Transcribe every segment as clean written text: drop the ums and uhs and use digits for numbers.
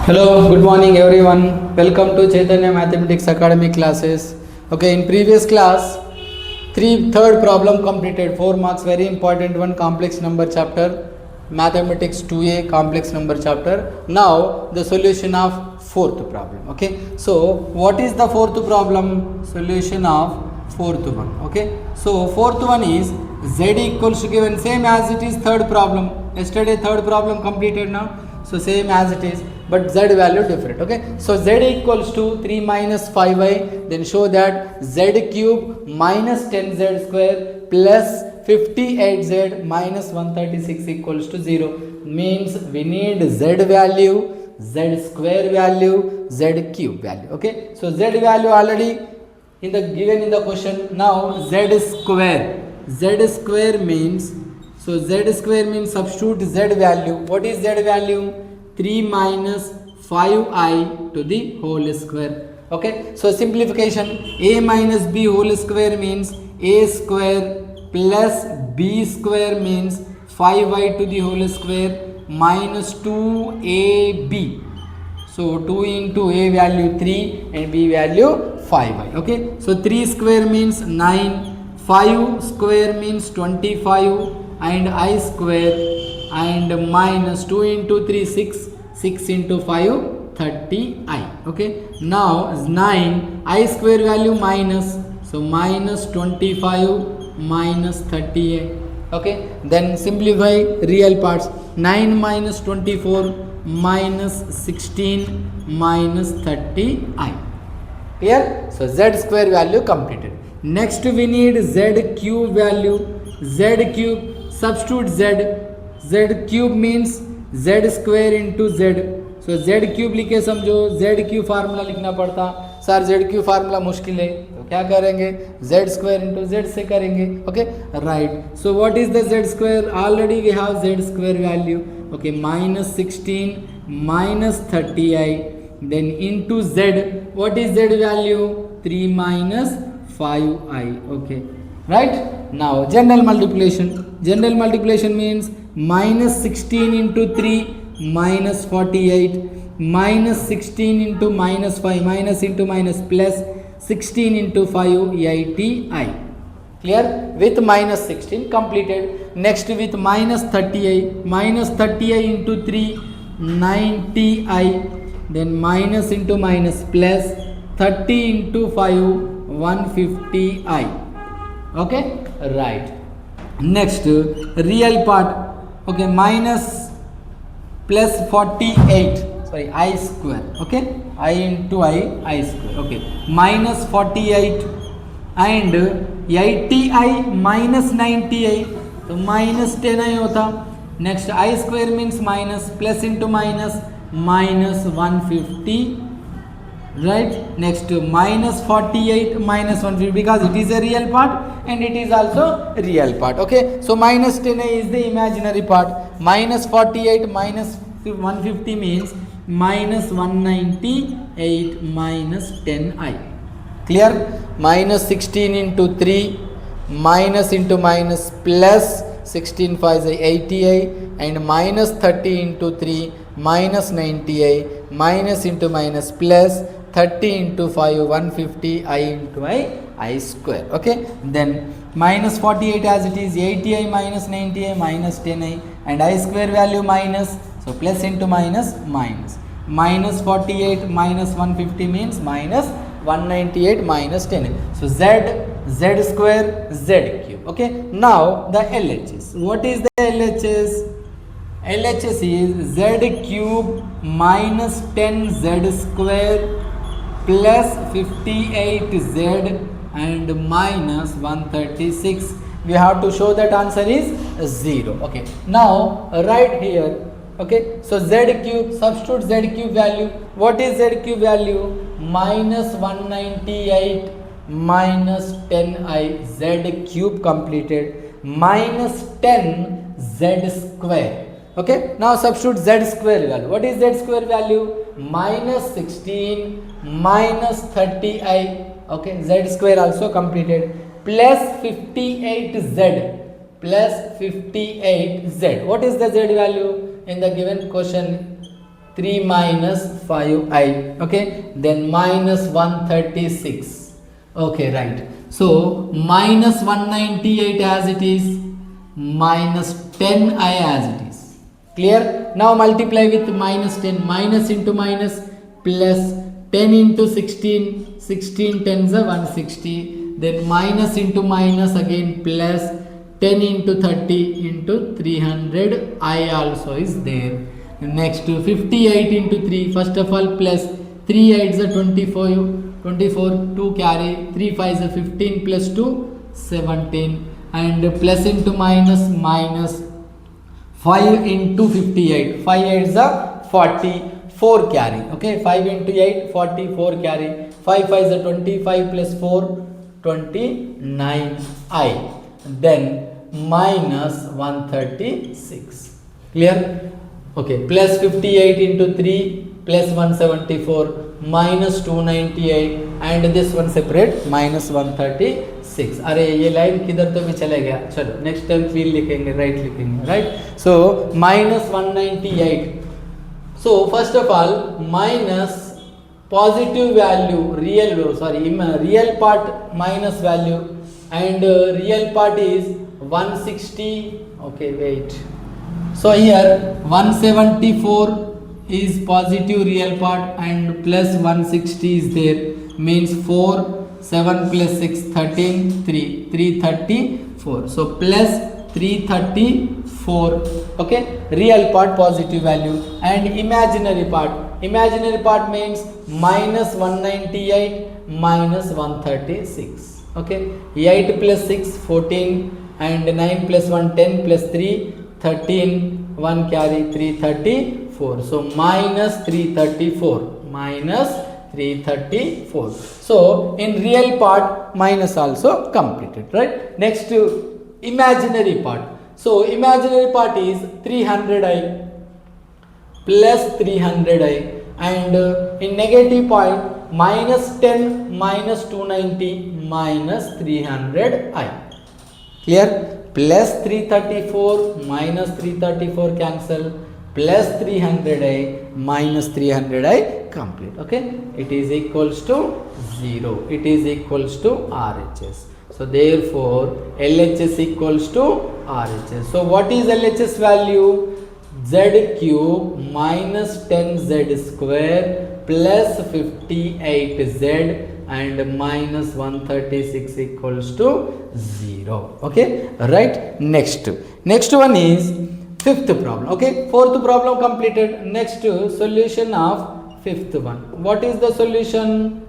Hello, good morning everyone. Welcome to Chaitanya Mathematics Academy classes. Okay, in previous class, third problem completed, 4 marks, very important one, complex number chapter, Mathematics 2A, complex number chapter. Now, the solution of fourth problem. Okay, so what is the fourth problem? Solution of fourth one. Okay, so fourth one is z equals to, given same as it is third problem. Yesterday third problem completed now. So same as it is, but z value different. Okay, so z equals to 3 minus 5y, then show that z cube minus 10z square plus 58z minus 136 equals to 0. Means we need z value, z square value, z cube value. Okay, so z value already in the given in the question. Now z square means, so z square means substitute z value. What is z value? 3 minus 5i to the whole square. Okay, so simplification, a minus b whole square means a square plus b square means 5i to the whole square minus 2ab. So 2 into a value 3 and b value 5i. Okay, so 3 square means 9, 5 square means 25 and I square, and minus 2 into 3 6 into 5 30i. Okay, now 9 I square value minus, so minus 25 minus 30i. Okay, then simplify real parts. 9 minus 24 minus 16 minus 30i. Here, so z square value completed. Next we need z cube value. Z cube, substitute z cube means z square into z. So z cube लिखे समझो, z cube formula लिखना पड़ता. Sir z cube formula मुश्किल है, तो क्या करेंगे? z square into z से करेंगे. Okay, right. So what is the z square? Already we have z square value. Okay, minus 16 minus 30i, then into z. What is z value? 3 minus 5i. Okay, right. Now general multiplication. General multiplication means minus 16 into 3 minus 48 minus 16 into minus 5 minus into minus plus 16 into 5 80i. Clear? With minus 16 completed. Next with minus 30i into 3 90i, then minus into minus plus 30 into 5 150i. Okay, right. Next real part. Okay, minus plus 48, sorry, I square. Okay, I into I square. Okay, minus 48 and 80i minus 90i, तो minus 10i होता. Next I square means minus, plus into minus, minus 150. Right. Next minus 48 minus 150, because it is a real part and it is also real part. Okay, so minus 10i is the imaginary part. Minus 48 minus 150 means minus 198 minus 10i. Clear? Minus 16 into 3 minus into minus plus 16 5 is 80i, and minus 30 into 3 minus 90i minus into minus plus 30 into 5 150 I into I square. Okay, then minus 48 as it is, 80i minus 90i minus 10i, and I square value minus, so plus into minus minus. Minus 48 minus 150 means minus 198 minus 10i. So z square, z cube. Okay, now the LHS. What is the LHS? LHS is z cube minus 10z square plus 58z and minus 136. We have to show that answer is 0. Okay, now right here. Okay, so z cube, substitute z cube value. What is z cube value? Minus 198 minus 10i, z cube completed, minus 10 z square. Okay, now substitute z square value. What is z square value? Minus 16 minus 30i. Okay, z square also completed, plus 58z plus 58z. What is the z value in the given question? 3 minus 5i. Okay, then minus 136. Okay, right. So minus 198 as it is, minus 10i as it is. Clear? Now multiply with minus 10. Minus into minus plus 10 into 16. 16 tens are 160. Then minus into minus again plus 10 into 30 into 300 I also is there. Next 58 into 3. First of all plus 3 8s are 24, 2 carry, 3 5s are 15 plus 2 17, and plus into minus minus 5 into 58, 5 8s are 44 carry. Okay, 5 into 8 44 carry, 5 5s are 25 plus 4 29i, then minus 136. Clear? Okay, plus 58 into 3 plus 174 minus 298, and this one separate minus 136. अरे ये line किधर तो भी चले गया. चलो next time फिर लिखेंगे, राइट लिखेंगे, right. So minus 198. So first of all minus positive value, real part minus value, and real part is 160. Okay, wait. So here 174 is positive real part and plus 160 is there, means 4 7 plus 6 13 3 334. So plus 334. Okay, real part positive value, and imaginary part means minus 198 minus 136. Okay, 8 plus 6 14, and 9 plus 1 10 plus 3 13, 1 carry 334. So minus 334. So in real part minus also completed, right? Next imaginary part. So imaginary part is 300i plus 300i, and in negative point minus 10 minus 290 minus 300i. Clear? Plus 334 minus 334 cancel, plus 300i minus 300i complete. Okay, it is equals to 0. It is equals to RHS. So therefore LHS equals to RHS. So what is LHS value? Z cube minus 10z square plus 58z and minus 136 equals to 0. Okay, right. Next one is fifth problem. Okay, fourth problem completed. Next solution of fifth one. What is the solution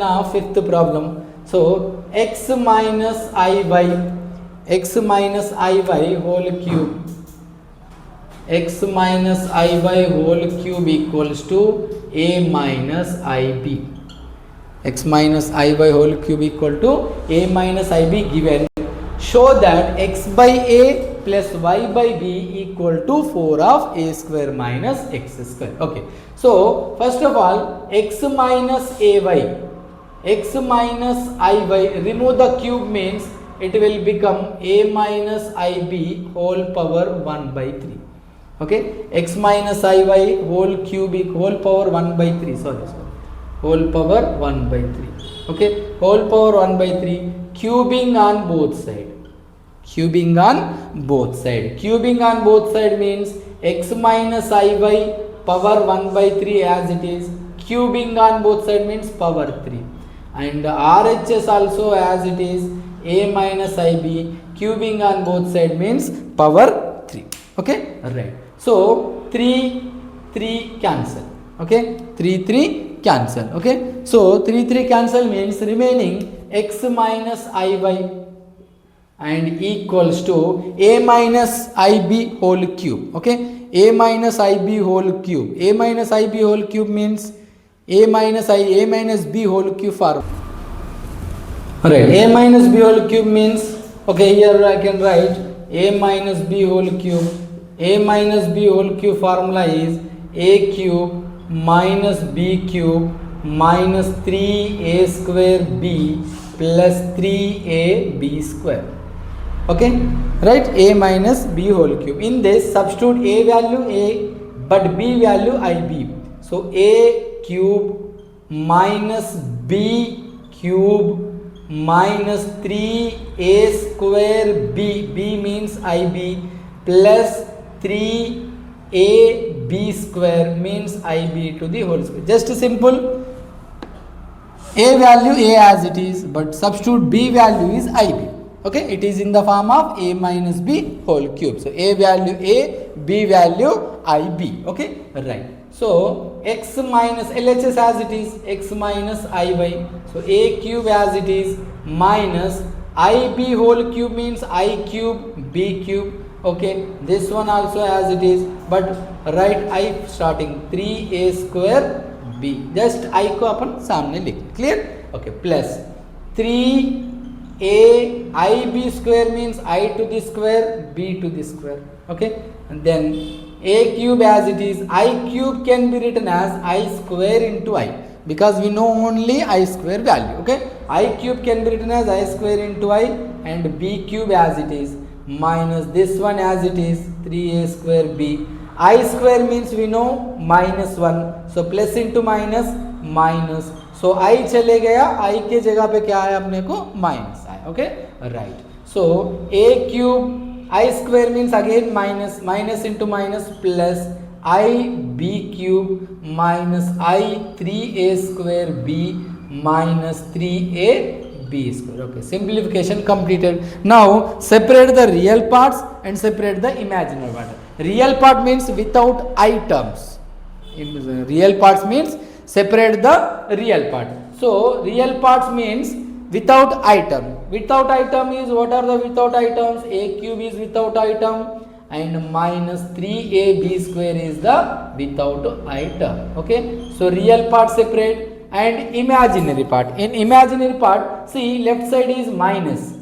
of fifth problem? So x minus iy whole cube, x minus iy whole cube equals to a minus ib. X minus iy whole cube equal to a minus ib given. Show that x by a plus y by b equal to 4 of a square minus x square. Okay, so first of all x minus ay, x minus iy, remove the cube means it will become a minus ib whole power 1 by 3. Okay, x minus iy whole cube whole power 1 by 3. Whole power 1 by 3. Okay, whole power 1 by 3, cubing on both side. Cubing on both side means x minus iy power 1 by 3 as it is. Cubing on both side means power 3. And RHS also as it is a minus ib. Cubing on both side means power 3. Okay, right. So 3 cancel. Okay, 3 cancel. Okay, so 3 cancel means remaining x minus iy and equals to a minus ib whole cube. Okay, a minus ib whole cube. A minus ib whole cube means a minus b whole cube form. Alright, a minus b whole cube means, okay, here I can write a minus b whole cube. A minus b whole cube formula is a cube minus b cube minus 3a square b plus 3ab square. Okay, right, a minus b whole cube. In this substitute a value a, b but b value ib. So a cube minus b cube minus 3a square b, b means ib, plus 3ab square means ib to the whole square. Just simple. A value a as it is, but substitute b value is ib. Okay, it is in the form of a minus b whole cube. So a value a, b value ib. Okay, right. So x minus LHS as it is, x minus iy. So a cube as it is minus ib whole cube means I cube b cube. Okay, this one also as it is, but write I starting 3a square b. Just I को अपन सामने लिख. Clear? Okay, plus 3a ib square means I to the square, b to the square. Okay, and then a cube as it is, I cube can be written as I square into I, because we know only I square value. Okay, I cube can be written as I square into I, and b cube as it is minus this one as it is 3a square b. I square means we know minus 1, so plus into minus minus, so I चले गया, I के जगह पे क्या है अपने को minus आया. Okay, right. So a cube I square means again minus, minus into minus, plus I b cube minus I 3a square b minus 3a b square. Okay, simplification completed. Now separate the real parts and separate the imaginary part. Real part means without I terms. Real parts means separate the real part. So real parts means without item. Without item is, what are the without items? A cube is without item and minus 3ab square is the without item. Okay, so real part separate and imaginary part. In imaginary part, see, left side is minus,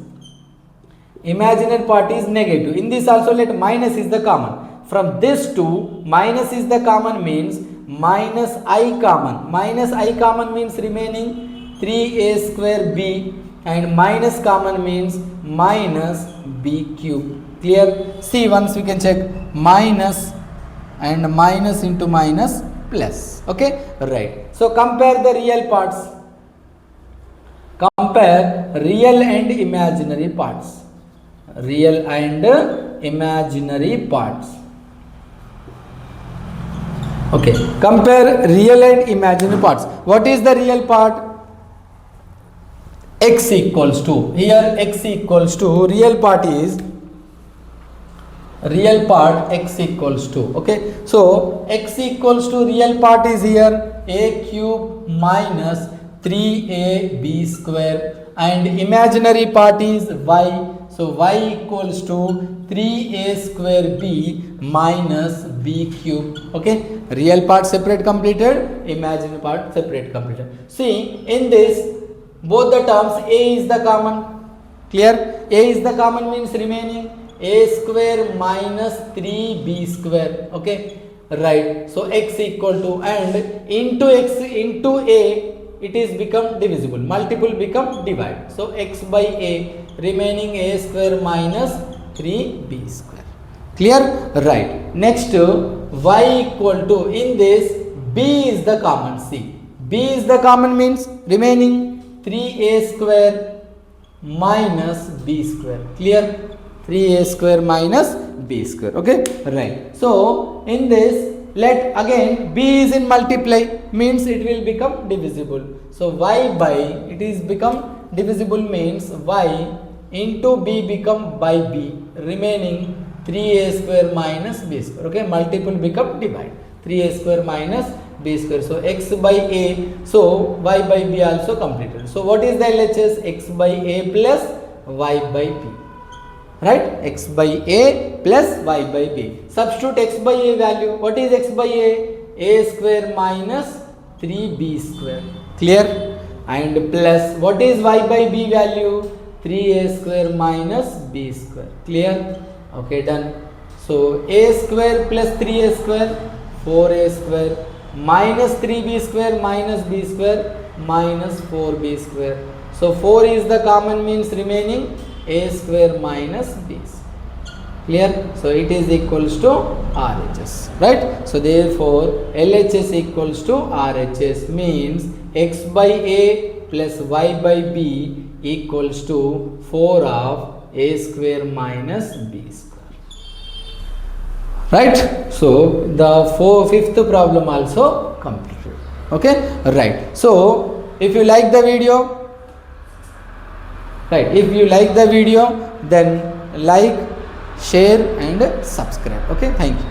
imaginary part is negative. In this also let minus is the common. From this two, minus is the common means minus I common. Minus I common means remaining 3a square b, and minus common means minus b cube. Clear? See, once we can check minus and minus into minus plus. Okay, right. So compare the real parts. Compare real and imaginary parts. Real and imaginary parts. Okay, compare real and imaginary parts. What is the real part? X equals to, here x equals to, real part is, real part x equals to. Okay, so x equals to real part is here a cube minus 3ab square, and imaginary part is y. So y equals to 3a square b minus b cube. Okay, real part separate completed, imaginary part separate completed. See, in this both the terms a is the common. Clear? A is the common means remaining a square minus 3b square. Okay, right. So x equal to, and into x into a, it is become divisible, multiple become divide. So x by a, remaining a square minus 3b square. Clear? Right. Next, y equal to, in this b is the common. See, b is the common means remaining 3a square minus b square. Clear? 3a square minus b square. Okay, right. So in this, let again b is in multiply means it will become divisible. So y by, it is become divisible means y into b become by b, remaining 3a square minus b square. Okay, multiple become divide, 3a square minus b square. So x by a, so y by b also completed. So what is the LHS? X by a plus y by b. Right? X by a plus y by b. Substitute x by a value. What is x by a? A square minus 3b square. Clear? And plus, what is y by b value? 3a square minus b square. Clear? Okay, done. So a square plus 3a square, 4a square minus 3b square minus b square minus 4b square. So 4 is the common means remaining a square minus b. Clear? So it is equals to RHS, right? So therefore LHS equals to RHS means x by a plus y by b equals to 4 of a square minus b square, right? So the fifth problem also completed. Okay, right? So if you like the video, right, if you like the video, then like, share and subscribe. Okay, thank you.